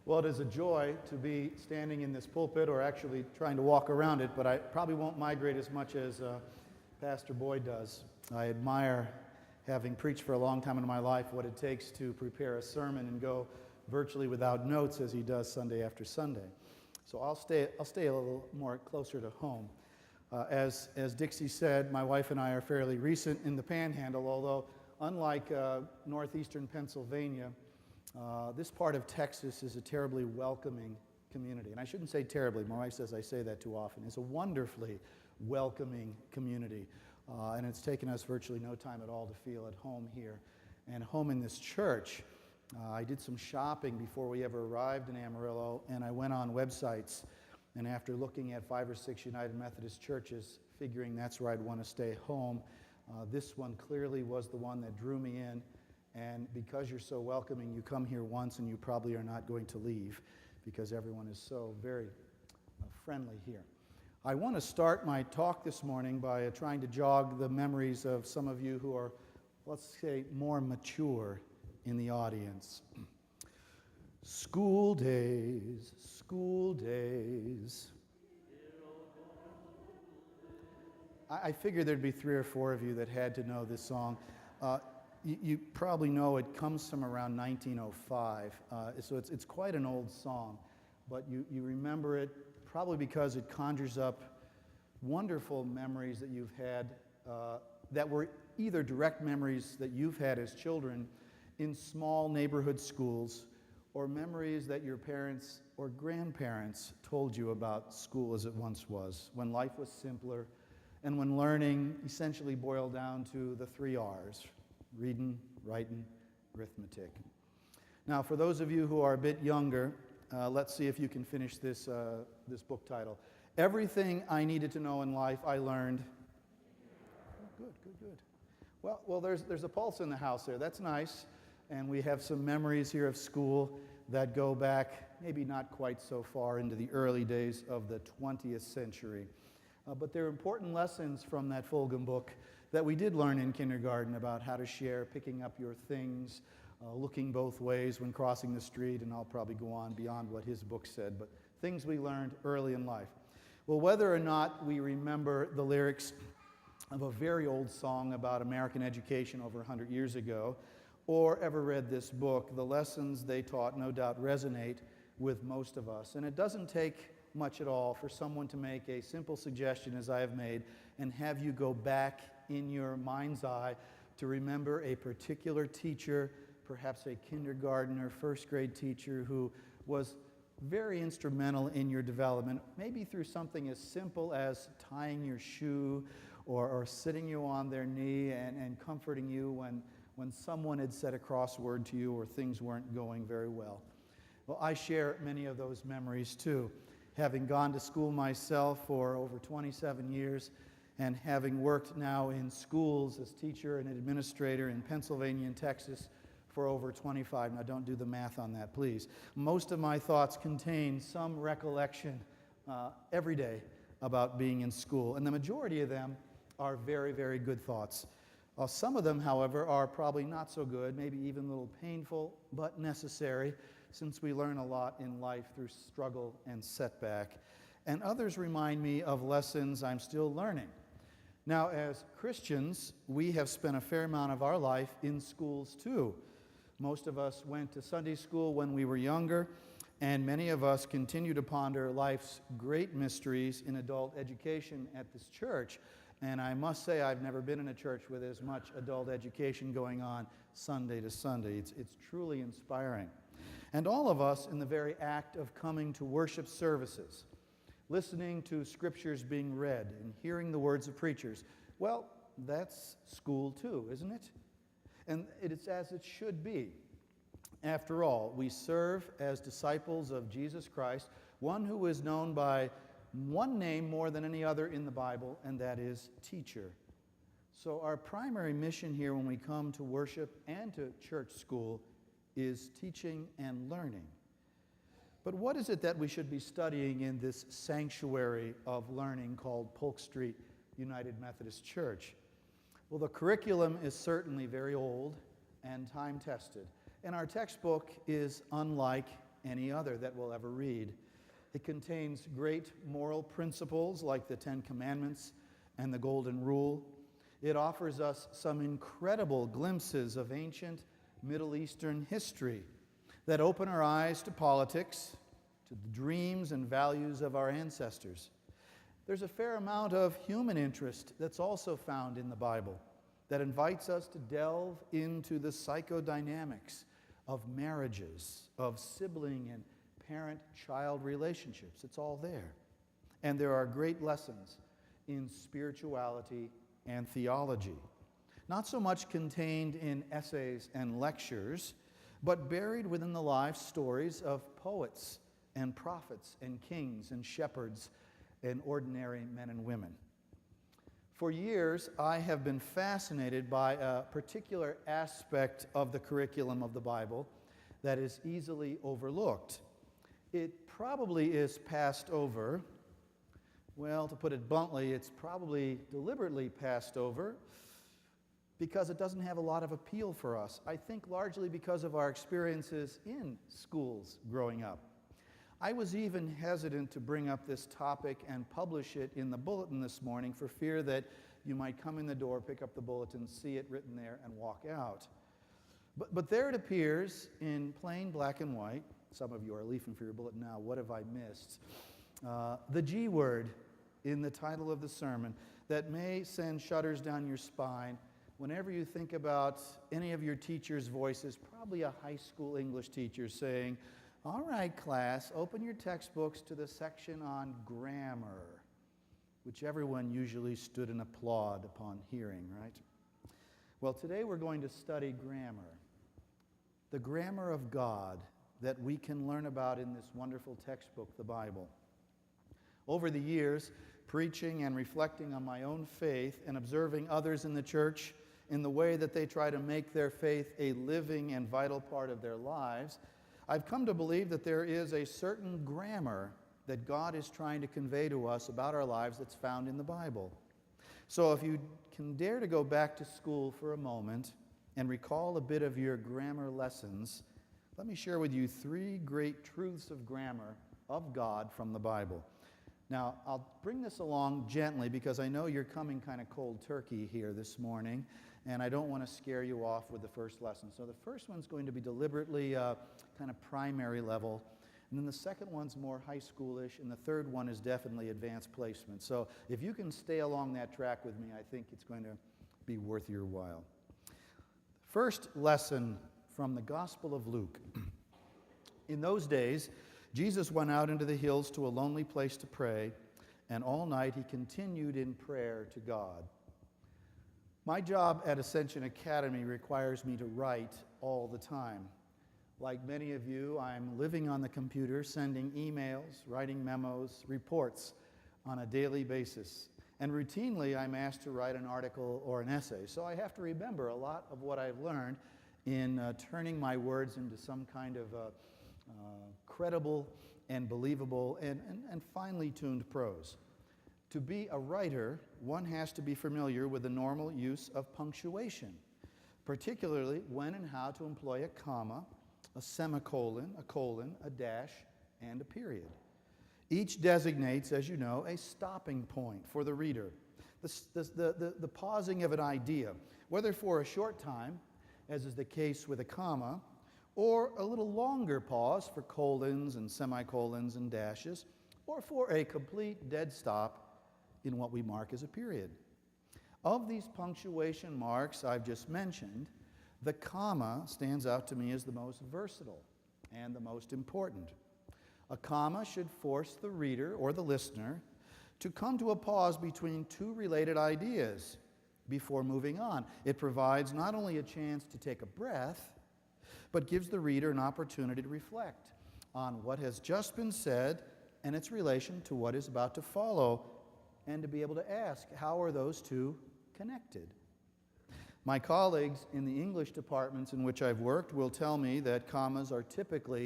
Well, it is a joy to be standing in this pulpit, or actually trying to walk around it, but I probably won't migrate as much as Pastor Boyd does. I admire, having preached for a long time in my life, what it takes to prepare a sermon and go virtually without notes as he does Sunday after Sunday. So I'll stay a little more closer to home. As Dixie said, my wife and I are fairly recent in the Panhandle, although unlike northeastern Pennsylvania, this part of Texas is a terribly welcoming community. And I shouldn't say terribly. My wife says I say that too often. It's a wonderfully welcoming community. And it's taken us virtually no time at all to feel at home here and home in this church. I did some shopping before we ever arrived in Amarillo, and I went on websites. And after looking at 5 or 6 United Methodist churches, figuring that's where I'd want to stay home, this one clearly was the one that drew me in. And because you're so welcoming, you come here once and you probably are not going to leave, because everyone is so very friendly here. I want to start my talk this morning by trying to jog the memories of some of you who are, let's say, more mature in the audience. School days, school days. I figured there'd be 3 or 4 of you that had to know this song. You probably know it comes from around 1905, so it's quite an old song, but you remember it probably because it conjures up wonderful memories that you've had that were either direct memories that you've had as children in small neighborhood schools, or memories that your parents or grandparents told you about school as it once was, when life was simpler and when learning essentially boiled down to the 3 R's. Reading, writing, arithmetic. Now, for those of you who are a bit younger, let's see if you can finish this book title. Everything I Needed to Know in Life, I Learned. Good. Well, there's a pulse in the house there. That's nice. And we have some memories here of school that go back maybe not quite so far into the early days of the 20th century. But there are important lessons from that Fulgham book that we did learn in kindergarten about how to share, picking up your things, looking both ways when crossing the street, and I'll probably go on beyond what his book said, but things we learned early in life. Well, whether or not we remember the lyrics of a very old song about American education over 100 years ago, or ever read this book, the lessons they taught no doubt resonate with most of us. And it doesn't take much at all for someone to make a simple suggestion, as I have made, and have you go back in your mind's eye to remember a particular teacher, perhaps a kindergarten or first grade teacher who was very instrumental in your development, maybe through something as simple as tying your shoe or sitting you on their knee and comforting you when someone had said a crossword to you or things weren't going very well. Well, I share many of those memories too. Having gone to school myself for over 27 years and having worked now in schools as teacher and administrator in Pennsylvania and Texas for over 25. Now, don't do the math on that, please. Most of my thoughts contain some recollection every day about being in school, and the majority of them are very, very good thoughts. Some of them, however, are probably not so good, maybe even a little painful, but necessary, since we learn a lot in life through struggle and setback. And others remind me of lessons I'm still learning. Now, as Christians, we have spent a fair amount of our life in schools too. Most of us went to Sunday school when we were younger, and many of us continue to ponder life's great mysteries in adult education at this church. And I must say, I've never been in a church with as much adult education going on Sunday to Sunday. It's truly inspiring. And all of us, in the very act of coming to worship services, listening to scriptures being read and hearing the words of preachers, well, that's school too, isn't it? And it's as it should be. After all, we serve as disciples of Jesus Christ, one who is known by one name more than any other in the Bible, and that is teacher. So our primary mission here when we come to worship and to church school is teaching and learning. But what is it that we should be studying in this sanctuary of learning called Polk Street United Methodist Church? Well, the curriculum is certainly very old and time-tested. And our textbook is unlike any other that we'll ever read. It contains great moral principles like the Ten Commandments and the Golden Rule. It offers us some incredible glimpses of ancient Middle Eastern history that open our eyes to politics, to the dreams and values of our ancestors. There's a fair amount of human interest that's also found in the Bible that invites us to delve into the psychodynamics of marriages, of sibling and parent-child relationships. It's all there. And there are great lessons in spirituality and theology. Not so much contained in essays and lectures, but buried within the life stories of poets and prophets and kings and shepherds and ordinary men and women. For years, I have been fascinated by a particular aspect of the curriculum of the Bible that is easily overlooked. It probably is passed over. Well, to put it bluntly, it's probably deliberately passed over because it doesn't have a lot of appeal for us. I think largely because of our experiences in schools growing up. I was even hesitant to bring up this topic and publish it in the bulletin this morning for fear that you might come in the door, pick up the bulletin, see it written there, and walk out. But there it appears in plain black and white. Some of you are leafing for your bulletin now. What have I missed? The G word in the title of the sermon that may send shudders down your spine whenever you think about any of your teachers' voices, probably a high school English teacher saying, "All right, class, open your textbooks to the section on grammar," which everyone usually stood and applaud upon hearing, right? Well, today we're going to study grammar, the grammar of God that we can learn about in this wonderful textbook, the Bible. Over the years, preaching and reflecting on my own faith and observing others in the church in the way that they try to make their faith a living and vital part of their lives, I've come to believe that there is a certain grammar that God is trying to convey to us about our lives that's found in the Bible. So if you can dare to go back to school for a moment and recall a bit of your grammar lessons, let me share with you 3 great truths of grammar of God from the Bible. Now, I'll bring this along gently because I know you're coming kind of cold turkey here this morning, and I don't want to scare you off with the first lesson. So the first one's going to be deliberately kind of primary level, and then the second one's more high schoolish, and the third one is definitely advanced placement. So if you can stay along that track with me, I think it's going to be worth your while. First lesson from the Gospel of Luke. In those days, Jesus went out into the hills to a lonely place to pray, and all night he continued in prayer to God. My job at Ascension Academy requires me to write all the time. Like many of you, I'm living on the computer, sending emails, writing memos, reports on a daily basis. And routinely, I'm asked to write an article or an essay. So I have to remember a lot of what I've learned in turning my words into some kind of credible and believable and finely tuned prose. To be a writer, one has to be familiar with the normal use of punctuation, particularly when and how to employ a comma, a semicolon, a colon, a dash, and a period. Each designates, as you know, a stopping point for the reader, the pausing of an idea, whether for a short time, as is the case with a comma, or a little longer pause for colons and semicolons and dashes, or for a complete dead stop in what we mark as a period. Of these punctuation marks I've just mentioned, the comma stands out to me as the most versatile and the most important. A comma should force the reader or the listener to come to a pause between 2 related ideas before moving on. It provides not only a chance to take a breath, but gives the reader an opportunity to reflect on what has just been said and its relation to what is about to follow, and to be able to ask, how are those 2 connected? My colleagues in the English departments in which I've worked will tell me that commas are typically